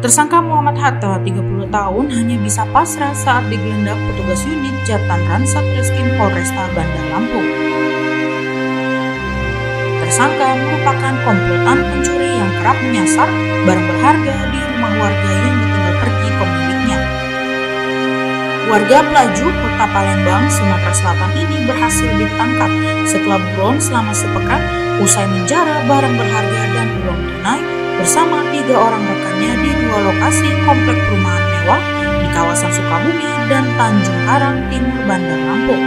Tersangka Muhammad Hatta, 30 tahun, hanya bisa pasrah saat digeledah petugas unit Jatan Satreskrim Polresta Bandar Lampung. Tersangka merupakan komplotan pencuri yang kerap menyasar barang berharga di rumah warga yang ditinggal pergi pemiliknya. Warga Pelaju, Kota Palembang, Sumatera Selatan ini berhasil ditangkap setelah buron selama sepekan usai menjara barang berharga dan uang tunai bersama 3 orang rekannya di 2 lokasi komplek perumahan mewah di kawasan Sukabumi dan Tanjung Karang Timur, Bandar Lampung.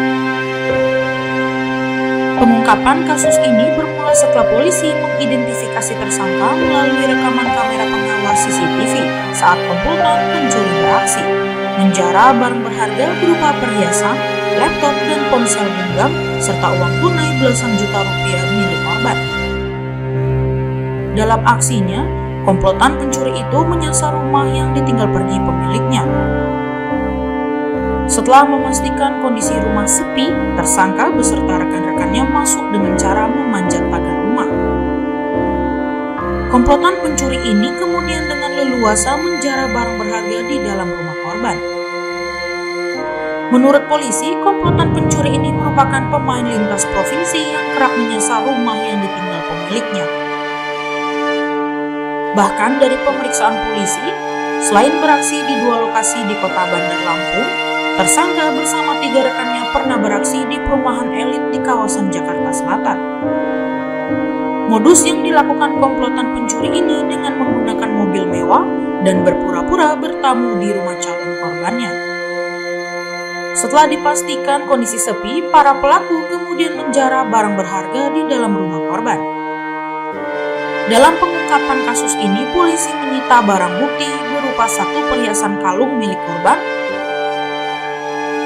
Pengungkapan kasus ini bermula setelah polisi mengidentifikasi tersangka melalui rekaman kamera pengawas CCTV saat komplotan pencuri beraksi, menjara barang berharga berupa perhiasan, laptop, dan ponsel genggam, serta uang tunai belasan juta rupiah milik korban. Dalam aksinya, komplotan pencuri itu menyasar rumah yang ditinggal pergi pemiliknya. Setelah memastikan kondisi rumah sepi, tersangka beserta rekan-rekannya masuk dengan cara memanjat pagar rumah. Komplotan pencuri ini kemudian dengan leluasa menjara barang berharga di dalam rumah korban. Menurut polisi, komplotan pencuri ini merupakan pemain lintas provinsi yang kerap menyasar rumah yang ditinggal pemiliknya. Bahkan dari pemeriksaan polisi, selain beraksi di 2 lokasi di Kota Bandar Lampung, tersangka bersama 3 rekannya pernah beraksi di perumahan elit di kawasan Jakarta Selatan. Modus yang dilakukan komplotan pencuri ini dengan menggunakan mobil mewah dan berpura-pura bertamu di rumah calon korbannya. Setelah dipastikan kondisi sepi, para pelaku kemudian menjara barang berharga di dalam rumah korban. Dalam pengungkapan kasus ini, polisi menyita barang bukti berupa 1 perhiasan kalung milik korban,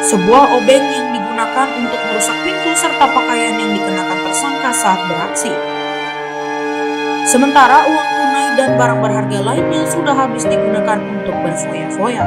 sebuah obeng yang digunakan untuk merusak pintu, serta pakaian yang dikenakan tersangka saat beraksi. Sementara uang tunai dan barang berharga lainnya sudah habis digunakan untuk berfoya-foya.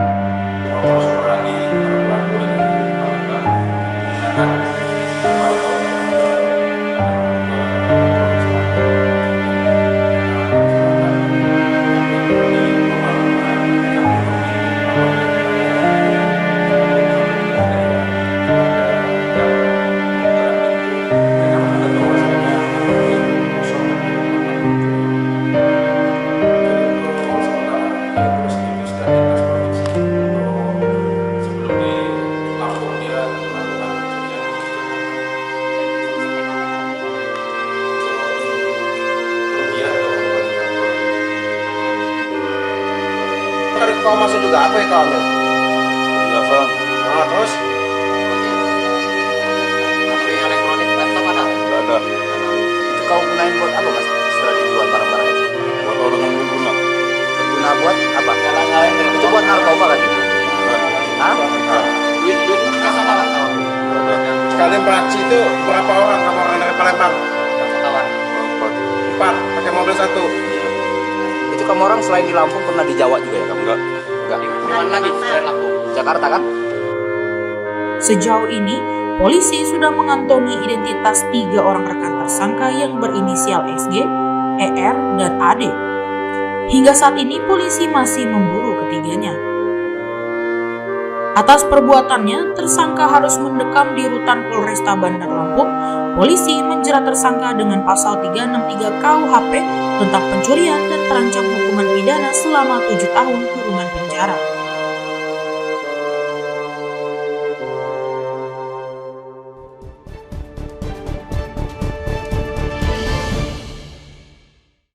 Kau masuk juga apa ya kau ambil? Enggak, Bang. Nah, terus? HP elektronik laptop ada? Enggak ada. Itu kau gunain buat apa mas? Setelah dijual barang-barang itu? Buat orang yang berguna. Berguna buat apa? Itu buat narkoba kan? Hah? Duit kas apa kan? Sekalian beraksi itu berapa orang kamu orang dari Palembang? Kawan. 4, pakai mobil 1. Itu kamu orang selain di Lampung pernah di Jawa juga ya kamu? Enggak. Di mana lagi selain Lampung? Jakarta kan? Sejauh ini, polisi sudah mengantongi identitas 3 orang rekan tersangka yang berinisial SG, ER, dan AD. Hingga saat ini polisi masih memburu ketiganya. Atas perbuatannya, tersangka harus mendekam di rutan Polresta Bandar Lampung. Polisi menjerat tersangka dengan pasal 363 KUHP tentang pencurian dan terancam hukuman pidana selama 7 tahun kurungan penjara.